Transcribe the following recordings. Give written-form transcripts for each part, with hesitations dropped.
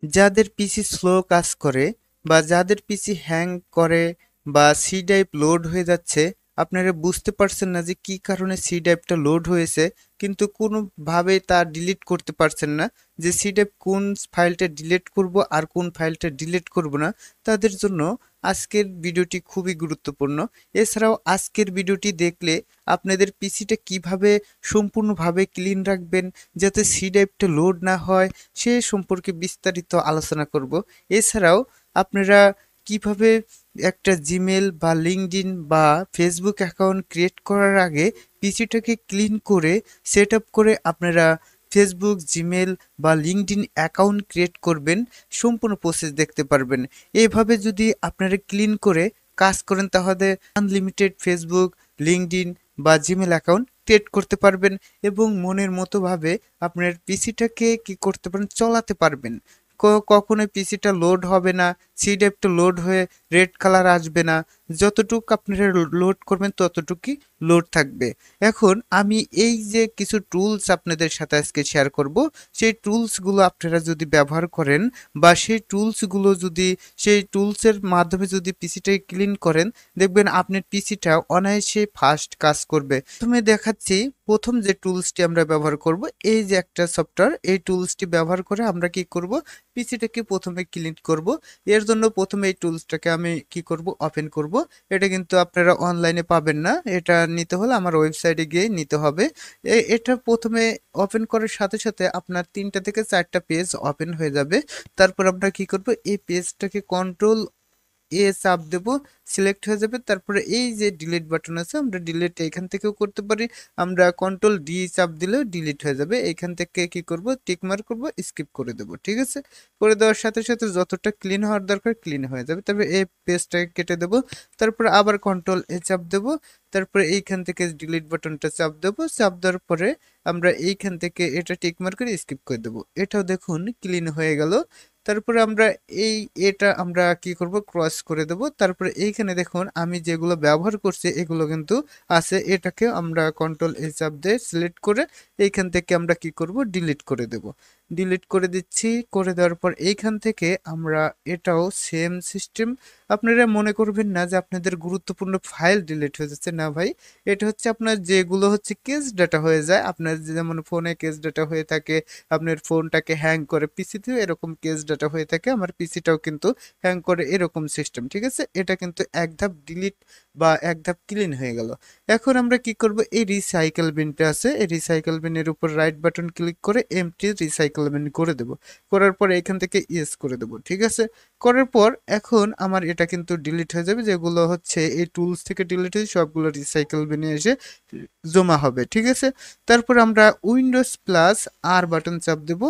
যাদের পিসি স্লো কাজ করে বা যাদের পিসি হ্যাং করে বা সি ড্রাইভ লোড হয়ে যাচ্ছে, আপনারা বুঝতে পারছেন না যে কি কারণে সি ড্রাইভটা লোড হয়েছে, কিন্তু কোনোভাবে তা ডিলিট করতে পারছেন না যে সি ড্রাইভ কোন ফাইলটা ডিলিট করব আর কোন ফাইলটা ডিলিট করব না, তাদের জন্য আজকের ভিডিওটি খুবই গুরুত্বপূর্ণ। এছাড়াও আজকের ভিডিওটি দেখলে আপনাদের পিসিটা কিভাবে সম্পূর্ণভাবে ক্লিন রাখবেন যাতে সি ড্রাইভটা লোড না হয় সে সম্পর্কে বিস্তারিত আলোচনা করব। এছাড়াও আপনারা কিভাবে একটা জিমেল বা লিঙ্কডইন বা ফেসবুক অ্যাকাউন্ট ক্রিয়েট করার আগে পিসিটাকে ক্লিন করে সেট আপ করে আপনারা ফেসবুক, জিমেল বা লিঙ্কডইন অ্যাকাউন্ট ক্রিয়েট করবেন, সম্পূর্ণ প্রসেস দেখতে পারবেন। এভাবে যদি আপনারা ক্লিন করে কাজ করেন তাহলে আনলিমিটেড ফেসবুক, লিঙ্কডইন বা জিমেল অ্যাকাউন্ট ক্রিয়েট করতে পারবেন এবং মনের মতো ভাবে আপনার পিসিটাকে কি করতে পারেন, চালাতে পারবেন। কখনোই পিসিটা লোড হবে না, সি ড্রাইভটা লোড হয়ে রেড কালার আসবে না। যতটুক আপনারা লোড করবেন ততটুকুই লোড থাকবে। এখন আমি এই যে কিছু টুলস আপনাদের সাথে আজকে শেয়ার করব, সেই টুলসগুলো আপনারা যদি ব্যবহার করেন বা সেই টুলসের মাধ্যমে যদি পিসিটাকে ক্লিন করেন, দেখবেন আপনার পিসিটা অনায়াসে ফাস্ট কাজ করবে। প্রথমে দেখাচ্ছি, প্রথম যে টুলসটি আমরা ব্যবহার করব, এই যে একটা সফটওয়্যার, এই টুলসটি ব্যবহার করে আমরা কি করব, পিসিটাকে প্রথমে ক্লিন করব। এর জন্য প্রথমে এই টুলসটাকে আমি কি করব, ওপেন করব। এটা কিন্তু আপনারা অনলাইনে পাবেন না, এটা নিতে হলে আমার ওয়েবসাইটে গিয়ে নিতে হবে। এটা প্রথমে ওপেন করার সাথে সাথে আপনার 3টা থেকে 4টা পেজ ওপেন হয়ে যাবে। তারপর আমরা কি করব, এই পেজটাকে কন্ট্রোল চাপ দেব, সিলেক্ট হয়ে যাবে। তারপরে এই যে ডিলিট বাটন আছে, আমরা ডিলিট এখান থেকেও করতে পারি, আমরা কন্ট্রোল ডি চাপ দিলেও ডিলিট হয়ে যাবে। এখান থেকে কি করব, টিক মার্ক করব, স্কিপ করে দেব। ঠিক আছে, করে দেওয়ার সাথে সাথে যতটা ক্লিন হওয়ার দরকার ক্লিন হয়ে যাবে। তারপরে এই পেজটাকে কেটে দেব, তারপরে আবার কন্ট্রোল চাপ দেব, তারপরে এইখান থেকে ডিলিট বাটনটা চাপ দেব। চাপ দেওয়ার পরে আমরা এইখান থেকে এটা টিক মার্ক করে স্কিপ করে দেব। এটাও দেখুন ক্লিন হয়ে গেল। তারপরে আমরা এটা আমরা কি করব, ক্রস করে দেব। তারপরে এইখানে দেখুন আমি যেগুলো ব্যবহার করছি এগুলো কিন্তু আছে, এটাকে আমরা কন্ট্রোল চাপ দিয়ে সিলেক্ট করে এইখান থেকে আমরা কি করব, ডিলিট করে দেব। ডিলিট করে দিচ্ছি, করে দেওয়ার পর এইখান থেকে আমরা এটাও সেম সিস্টেম। আপনারা মনে করবেন না যে আপনাদের গুরুত্বপূর্ণ ফাইল ডিলিট হয়ে যাচ্ছে, না ভাই, এটা হচ্ছে আপনার যেগুলো হচ্ছে কেস ডাটা হয়ে যায়, আপনার যেমন ফোনে কেস ডাটা হয়ে থাকে, আপনার ফোনটাকে হ্যাং করে, পিসিতেও এরকম কেস ডাটা হয়ে থাকে, আমার পিসিটাও কিন্তু হ্যাং করে, এরকম সিস্টেম। ঠিক আছে, এটা কিন্তু এক ধাপ ডিলিট বা এক ধাপ ক্লিন হয়ে গেল। এখন আমরা কি করব, এই রিসাইকেল বিনটা আছে, এই রিসাইকেল বিনের উপর রাইট বাটন ক্লিক করে এমটি রিসাইকেল বিন করে দেব। করার পর এখান থেকে ইয়েস করে দেব। ঠিক আছে, করার পর এখন আমার এটা কিন্তু ডিলিট হয়ে যাবে, যেগুলো হচ্ছে এই টুলস থেকে ডিলিট হয়েছে সবগুলো রিসাইকেল বিনে এসে জমা হবে। ঠিক আছে, তারপর আমরা উইন্ডোজ প্লাস আর বাটন চাপ দেব।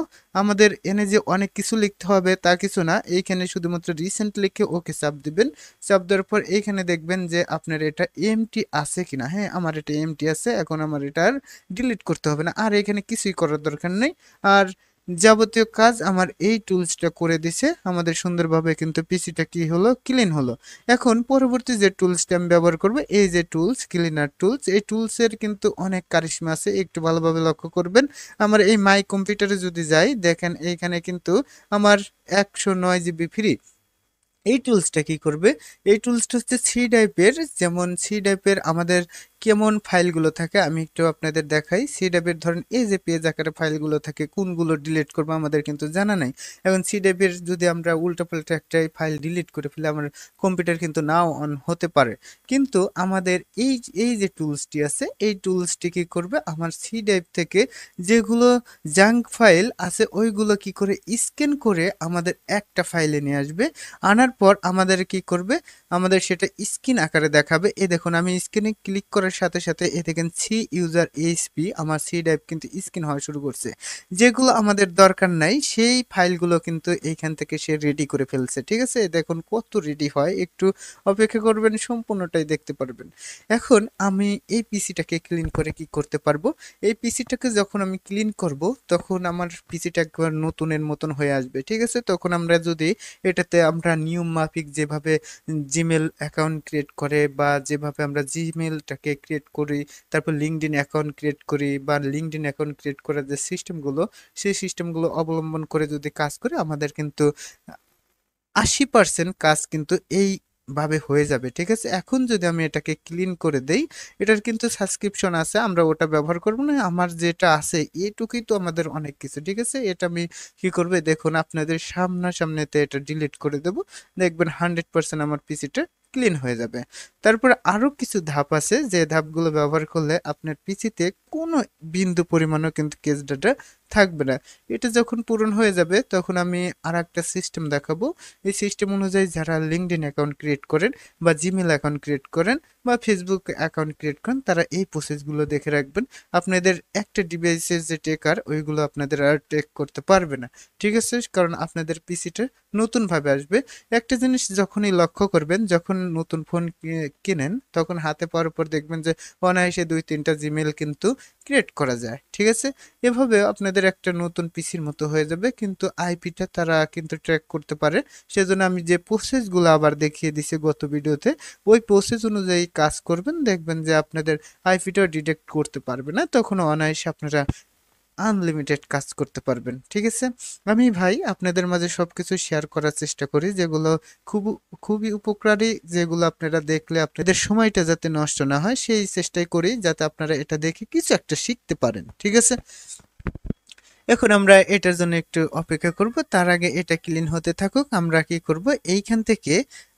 আমাদের এনে যে অনেক কিছু লিখতে হবে তা কিছু না, এইখানে শুধুমাত্র রিসেন্ট লিখে ওকে চাপ দিবেন। চাপ দেওয়ার পর এইখানে দেখবেন যে আপনার এটা এমটি আছে কিনা। হ্যাঁ, আমার এটা এমটি আছে, এখন আমার এটা আর ডিলিট করতে হবে না, আর এখানে কিছুই করার দরকার নেই। আর যাবতীয় কাজ আমার এই টুলসটা করে দিছে, আমাদের সুন্দরভাবে কিন্তু পিসিটা কি হলো, ক্লিন হলো। এখন পরবর্তী যে টুলসটা আমি ব্যবহার করব, এই যে টুলস, ক্লিনার টুলস, এই টুলসের কিন্তু অনেক কারিশমা আছে, একটু ভালোভাবে লক্ষ্য করবেন। আমার এই মাই কম্পিউটারে যদি যাই, দেখেন এইখানে কিন্তু আমার 109 জিবি ফ্রি। এই টুলসটা কি করবে, এই টুলসটা হচ্ছে সি ড্রাইভের, যেমন সি ড্রাইভের আমাদের কেমন ফাইলগুলো থাকে আমি একটু আপনাদের দেখাই। সি ড্রাইভের ধরেন এই যে পেজ আকারে ফাইলগুলো থাকে, কোনগুলো ডিলিট করবো আমাদের কিন্তু জানা নাই। এখন সি ড্রাইভের যদি আমরা উল্টাপাল্টা একটা ফাইল ডিলিট করে ফেলে আমার কম্পিউটার কিন্তু নাও অন হতে পারে। কিন্তু আমাদের এই এই যে টুলসটি আছে, এই টুলসটি কি করবে, আমার সি ড্রাইভ থেকে যেগুলো জাঙ্ক ফাইল আছে ওইগুলো কি করে স্ক্যান করে আমাদের একটা ফাইলে নিয়ে আসবে। আনার পর আমাদের কি করবে, আমাদের সেটা স্ক্রিন আকারে দেখাবে। এই দেখুন আমি স্ক্রিনে ক্লিক করার সাথে সাথে এ দেখেন সি ইউজার এইচপি, আমার সি ড্রাইভ কিন্তু স্ক্রিন হওয়া শুরু করছে। যেগুলো আমাদের দরকার নাই সেই ফাইলগুলো কিন্তু এইখান থেকে সে রেডি করে ফেলছে। ঠিক আছে, দেখুন কত রেডি হয়, একটু অপেক্ষা করবেন, সম্পূর্ণটাই দেখতে পারবেন। এখন আমি এই পিসিটাকে ক্লিন করে কি করতে পারবো, এই পিসিটাকে যখন আমি ক্লিন করব তখন আমার পিসিটা একবার নতুনের মতন হয়ে আসবে। ঠিক আছে, তখন আমরা যদি এটাতে আমরা নিয়ম মাফিক যেভাবে জিমেল অ্যাকাউন্ট ক্রিয়েট করে বা যেভাবে আমরা জিমেলটাকে ক্রিয়েট করি, তারপর লিঙ্কডইন অ্যাকাউন্ট ক্রিয়েট করি, বা লিঙ্কডইন অ্যাকাউন্ট ক্রিয়েট করার যে সিস্টেমগুলো, সেই সিস্টেমগুলো অবলম্বন করে যদি কাজ করি, আমাদের কিন্তু 80% কাজ কিন্তু এইভাবে হয়ে যাবে। ঠিক আছে? এখন যদি আমি এটাকে ক্লিন করে দেই, এটার কিন্তু সাবস্ক্রিপশন আছে, আমরা ওটা ব্যবহার করব না। আমার যেটা আছে এটুকুই তো আমাদের অনেক কিছু। ঠিক আছে? এটা আমি কি করব, দেখুন আপনাদের সামনাসামনিতে এটা ডিলিট করে দেব। দেখবেন 100% আমার পিসিটা ক্লিন হয়ে যাবে। তারপরে আরো কিছু ধাপ আছে, যে ধাপগুলো ব্যবহার করলে আপনার পিসিতে কোনো বিন্দু পরিমাণও কিন্তু কেস ডাটা থাকবে না। এটা যখন পূরণ হয়ে যাবে, তখন আমি আর একটা সিস্টেম দেখাবো। এই সিস্টেম অনুযায়ী যারা লিঙ্কডইন অ্যাকাউন্ট ক্রিয়েট করেন, বা জিমেল অ্যাকাউন্ট ক্রিয়েট করেন, বা ফেসবুক অ্যাকাউন্ট ক্রিয়েট করেন, তারা এই প্রসেসগুলো দেখে রাখবেন। আপনাদের একটা ডিভাইসের যে টেকার, ওইগুলো আপনাদের আর টেক করতে পারবে না। ঠিক আছে? কারণ আপনাদের পিসিটা নতুনভাবে আসবে। একটা জিনিস যখনই লক্ষ্য করবেন, যখন নতুন ফোন কিনেন, তখন হাতে পাওয়ার পর দেখবেন যে অনায়াসে 2-3টা জিমেল কিন্তু ক্রিয়েট করা যায়। ঠিক আছে? এভাবে আপনাদের একটা নতুন পিসির মতো হয়ে যাবে, কিন্তু আইপিটা তারা কিন্তু ট্র্যাক করতে পারে। সেজন্য আমি যে প্রসেসগুলো আবার দেখিয়ে দিছি গত ভিডিওতে, ওই প্রসেস অনুযায়ী কাজ করবেন, দেখবেন যে আপনাদের আইপিটাও ডিটেক্ট করতে পারবে না, তখন অনায়াসে আপনারা আনলিমিটেড কাজ করতে পারবেন। ঠিক আছে? আমি ভাই আপনাদের মাঝে সবকিছু শেয়ার করার চেষ্টা করি, যেগুলো খুব খুবই উপকারী, যেগুলো আপনারা দেখলে আপনাদের সময়টা যাতে নষ্ট না হয়, সেই চেষ্টাই করি, যাতে আপনারা এটা দেখে কিছু একটা শিখতে পারেন। ঠিক আছে? এখন আমরা এটার জন্য একটু অপেক্ষা করব, তার আগে এটা ক্লিন হতে থাকুক। আমরা কি করব, এইখান থেকে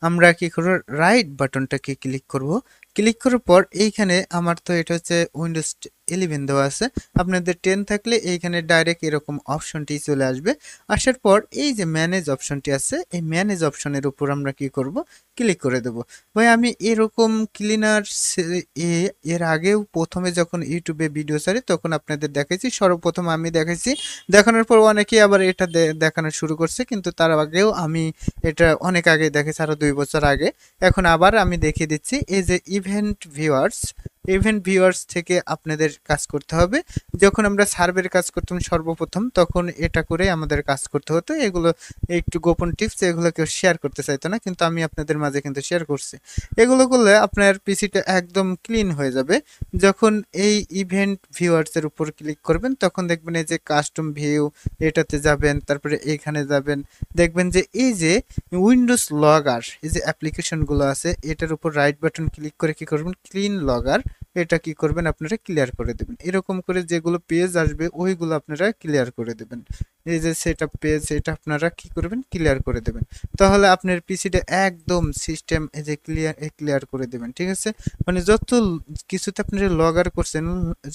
আমরা কি করব, রাইট বাটনটাকে ক্লিক করব। ক্লিক করার পর এইখানে আমার তো এটা হচ্ছে উইন্ডোজ 11 দেওয়া আছে, আপনাদের 10 থাকলে এইখানে ডাইরেক্ট এরকম অপশনটি চলে আসবে। আসার পর এই যে ম্যানেজ অপশনটি আছে, এই ম্যানেজ অপশনের উপর আমরা কি করব, ক্লিক করে দেব। ভাই আমি এরকম ক্লিনার এর আগেও প্রথমে যখন ইউটিউবে ভিডিও ছাড়ি, তখন আপনাদের দেখাইছি, সর্বপ্রথম আমি দেখাইছি। দেখানোর পর অনেকেই আবার এটা দেখানো শুরু করছে, কিন্তু তার আগেও আমি এটা অনেক আগে দেখেছি, আরো 2 বছর আগে। এখন আবার আমি দেখিয়ে দিচ্ছি। এই যে ইভেন্ট ভিউয়ার্স থেকে আপনাদের কাজ করতে হবে। যখন আমরা সার্ভের কাজ করতাম সর্বপ্রথম, তখন এটা করে আমাদের কাজ করতে হতো। এগুলো একটু গোপন টিপস, এগুলো কেউ শেয়ার করতে চাইতো না, কিন্তু আমি আপনাদের মাঝে কিন্তু শেয়ার করছি। এগুলো করলে আপনার পিসিটা একদম ক্লিন হয়ে যাবে। যখন এই ইভেন্ট ভিউয়ার্স এর উপর ক্লিক করবেন, তখন দেখবেন এই যে কাস্টম ভিউ, এটাতে যাবেন, তারপরে এইখানে যাবেন, দেখবেন যে এই যে উইন্ডোজ লগার, এই যে অ্যাপ্লিকেশনগুলো আছে, এটার উপর রাইট বাটন ক্লিক করে কি করবেন, ক্লিন লগার, এটা কি করবেন, আপনারা ক্লিয়ার করে দেবেন। এরকম করে যেগুলো পেজ আসবে, ওইগুলো আপনারা ক্লিয়ার করে দেবেন। এই যে সেটআপ পেজ, এটা আপনারা কি করবেন, ক্লিয়ার করে দেবেন। তাহলে আপনার পিসিটা একদম সিস্টেম এই যে ক্লিয়ার করে দেবেন। ঠিক আছে? মানে যত কিছুতে আপনারা লগার করছেন,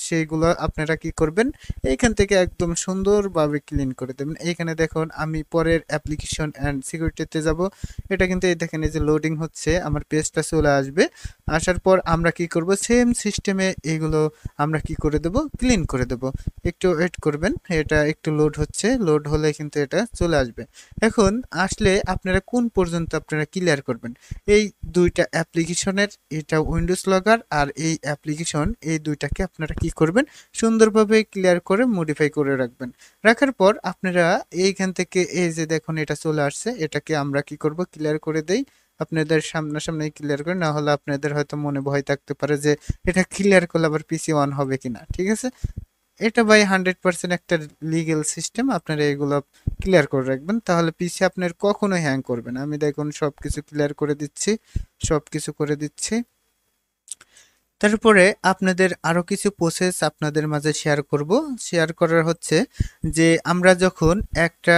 সেইগুলো আপনারা কি করবেন, এইখান থেকে একদম সুন্দরভাবে ক্লিন করে দেবেন। এইখানে দেখুন, আমি পরের অ্যাপ্লিকেশন অ্যান্ড সিকিউরিটিতে যাব। এটা কিন্তু এই দেখেন, এই যে লোডিং হচ্ছে, আমার পেজটা চলে আসবে। আসার পর আমরা কি করব, সেম সিস্টেমে এগুলো আমরা কি করে দেব, ক্লিন করে দেব। একটু ওয়েট করবেন, এটা একটু লোড হচ্ছে, লোড হলে কিন্তু এটা চলে আসবে। এখন আসলে আপনারা কোন পর্যন্ত আপনারা ক্লিয়ার করবেন, এই দুইটা অ্যাপ্লিকেশনের, এটা উইন্ডোজ লগার আর এই অ্যাপ্লিকেশন, এই দুইটাকে আপনারা কি করবেন, সুন্দরভাবে ক্লিয়ার করে মডিফাই করে রাখবেন। রাখার পর আপনারা এইখান থেকে এই যে দেখুন এটা চলে আসছে, এটাকে আমরা কি করব, ক্লিয়ার করে দেই। আপনাদের সামনাসামনি ক্লিয়ার করে, না হলে আপনাদের হয়তো মনে ভয় থাকতে পারে যে এটা ক্লিয়ার করলে আবার পিসি অন হবে কিনা। ঠিক আছে? এটা ভাই 100% একটা লিগ্যাল সিস্টেম, আপনারা এগুলো ক্লিয়ার করে রাখবেন, তাহলে পিসি আপনার কখনোই হ্যাং করবে না। আমি দেখুন সবকিছু ক্লিয়ার করে দিচ্ছি, সবকিছু করে দিচ্ছি। তারপরে আপনাদের আরো কিছু প্রসেস আপনাদের মাঝে শেয়ার করব। শেয়ার করার হচ্ছে যে আমরা যখন একটা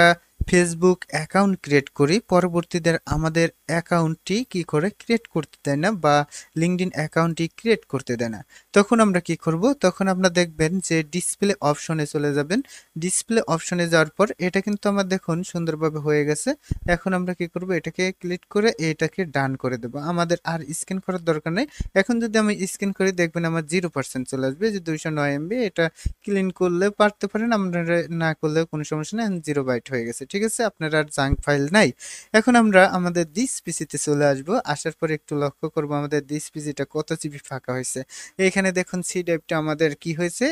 ফেসবুক অ্যাকাউন্ট ক্রিয়েট করি, পরবর্তীতে আমাদের অ্যাকাউন্টটি কি করে ক্রিয়েট করতে দেয় না, বা লিঙ্কডইন অ্যাকাউন্টটি ক্রিয়েট করতে দেয় না। তখন আমরা কি করব, তখন আমরা দেখবেন যে ডিসপ্লে অপশনে চলে যাবেন। ডিসপ্লে অপশনে যাওয়ার পর এটা কিন্তু আমার দেখুন সুন্দরভাবে হয়ে গেছে। এখন আমরা কি করব, এটাকে ক্লিক করে এটাকে ডান করে দেব, আমাদের আর স্ক্যান করার দরকার নেই। এখন যদি আমি স্ক্যান করি, দেখবেন আমার 0% চলে আসবে, যে 209 MB। এটা ক্লিন করলে পারতে পারেন, আপনারা না করলেও কোনো সমস্যা নেই, 0 বাইট হয়ে গেছে। ঠিক আছে? আপনার আর জাঙ্ক ফাইল নাই। এখন আমরা আমাদের দিস পিসিতে চলে আসব। আসার পর একটু লক্ষ্য করব আমাদের দিস পিসিটা কত জিবি ফাঁকা হয়েছে। এখানে দেখুন সি ড্রাইভটা আমাদের কি হয়েছে,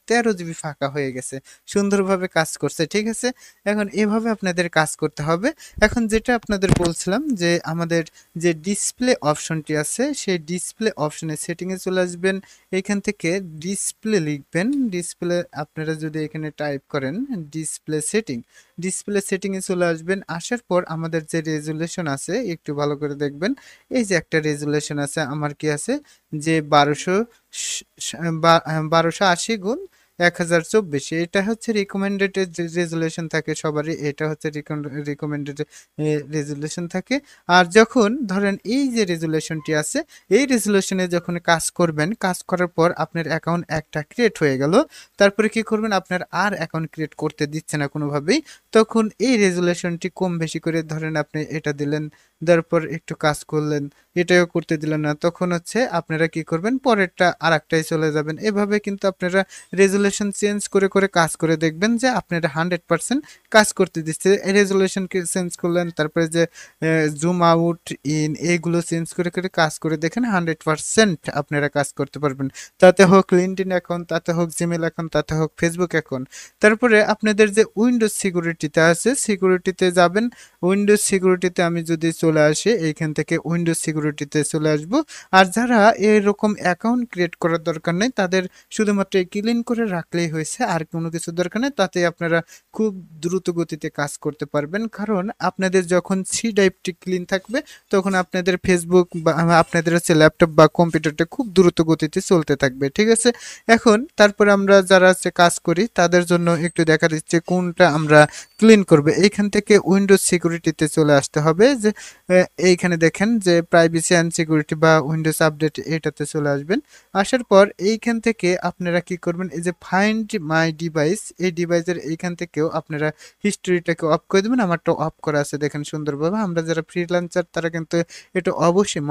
13 জিবি ফাঁকা হয়ে গেছে, সুন্দরভাবে কাজ করছে। ঠিক আছে, এখন এভাবে আপনাদের কাজ করতে হবে। এখন যেটা আপনাদের বলছিলাম যে আমাদের যে ডিসপ্লে অপশনটি আছে সেই ডিসপ্লে অপশনে সেটিংয়ে চলে আসবেন। এখান থেকে ডিসপ্লে লিখবেন। ডিসপ্লে আপনারা যদি এখানে টাইপ করেন ডিসপ্লে সেটিংয়ে চলে আসবেন। আসার পর আমাদের যে রেজুলেশন আছে একটু ভালো করে দেখবেন। এই যে একটা রেজুলেশন আছে, আমার কি আছে যে 1280 গুণ 1024, এটা হচ্ছে রিকমেন্ডেড রেজুলেশন থাকে সবারই, এটা হচ্ছে রিকমেন্ডেড রেজুলেশন থাকে। আর যখন ধরেন এই যে রেজুলেশনটি আছে এই রেজুলেশনে যখন কাজ করবেন, কাজ করার পর আপনার অ্যাকাউন্ট একটা ক্রিয়েট হয়ে গেল, তারপরে কি করবেন, আপনার আর অ্যাকাউন্ট ক্রিয়েট করতে দিচ্ছে না কোনোভাবেই, তখন এই রেজুলেশনটি কম বেশি করে ধরেন আপনি এটা দিলেন, তারপর একটু কাজ করলেন, এটাও করতে দিলেন না, তখন হচ্ছে আপনারা কি করবেন, পরেরটা আর একটাই চলে যাবেন। এভাবে কিন্তু আপনারা রেজুলেশন চেঞ্জ করে করে কাজ করে দেখবেন যে আপনারা 100% কাজ করতে দিচ্ছে। রেজুলেশনকে চেঞ্জ করলেন, তারপরে যে জুম আউট ইন এইগুলো চেঞ্জ করে করে কাজ করে দেখেন 100% আপনারা কাজ করতে পারবেন। তাতে হোক লিঙ্কডইন অ্যাকাউন্ট, তাতে হোক জিমেল অ্যাকাউন্ট, তাতে হোক ফেসবুক অ্যাকাউন্ট। তারপরে আপনাদের যে উইন্ডোজ সিকিউরিটিতে আছে সিকিউরিটিতে যাবেন। উইন্ডোজ সিকিউরিটিতে আমি যদি চলে আসি, এইখান থেকে উইন্ডোজ সিকিউরিটিতে চলে আসব। আর যারা এরকম অ্যাকাউন্ট ক্রিয়েট করার দরকার নেই তাদের শুধুমাত্র ক্লিন করে রাখলেই হয়েছে, আর কোনো কিছু দরকার নেই। তাতে আপনারা খুব দ্রুত গতিতে কাজ করতে পারবেন, কারণ আপনাদের যখন সি ড্রাইভটি ক্লিন থাকবে তখন আপনাদের ফেসবুক বা আপনাদের হচ্ছে ল্যাপটপ বা কম্পিউটারটা খুব দ্রুত গতিতে চলতে থাকবে। ঠিক আছে, এখন তারপরে আমরা যারা হচ্ছে কাজ করি তাদের জন্য একটু দেখা দিচ্ছে কোনটা আমরা ক্লিন করবে। এইখান থেকে উইন্ডোজ সিকিউরিটিতে চলে আসতে হবে, যে এইখানে দেখেন যে প্রাইভেসি অ্যান্ড সিকিউরিটি বা উইন্ডোজ আপডেট, এটাতে চলে আসবেন। আসার পর এইখান থেকে আপনারা কি করবেন, এই যে ফাইন্ড মাই ডিভাইস, এই ডিভাইসের এইখান থেকেও আপনারা হিস্ট্রিটাকে অফ করে দেবেন। আমারটা অফ করা আছে দেখেন সুন্দরভাবে। আমরা যারা ফ্রিল্যান্সার তারা কিন্তু এটা অবশ্যই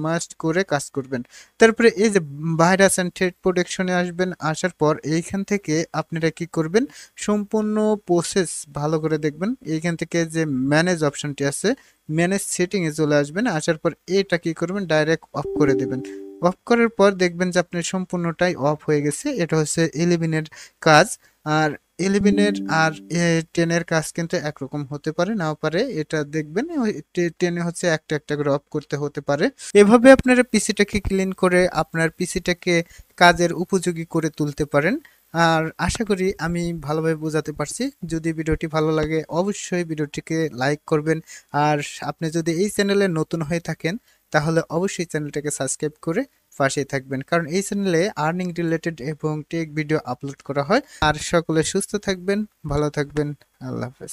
মাস্ট করে কাজ করবেন। তারপরে এই যে ভাইরাস অ্যান্ড থ্রেট প্রোটেকশনে আসবেন। আসার পর এইখান থেকে আপনারা কি করবেন, সম্পূর্ণ প্রসেস ভালো করে দেখবেন। এইখান থেকে যে ম্যানেজ অপশনটি আছে, ম্যানেজ সেটিংয়ে চলে আসবেন। আসার পর এটা কি করবেন, ডাইরেক্ট অফ করে দেবেন। অফ করার পর দেখবেন যে আপনার সম্পূর্ণটাই অফ হয়ে গেছে। এটা হচ্ছে 11-এর কাজ। আর 11-এর আর 10-এর কাজ কিন্তু একরকম হতে পারে, নাও পারে। এটা দেখবেন 10-এ হচ্ছে একটা একটা করে অফ করতে হতে পারে। এভাবে আপনারা পিসিটাকে ক্লিন করে আপনার পিসিটাকে কাজের উপযোগী করে তুলতে পারেন। আর আশা করি আমি ভালোভাবে বোঝাতে পারছি। যদি ভিডিওটি ভালো লাগে অবশ্যই ভিডিওটিকে লাইক করবেন। আর আপনি যদি এই চ্যানেলে নতুন হয়ে থাকেন তাহলে অবশ্যই চ্যানেলটাকে সাবস্ক্রাইব করে পাশেই থাকবেন, কারণ এই চ্যানেলে আর্নিং রিলেটেড এবং টেক ভিডিও আপলোড করা হয়। আর সকলে সুস্থ থাকবেন, ভালো থাকবেন। আল্লাহ হাফেজ।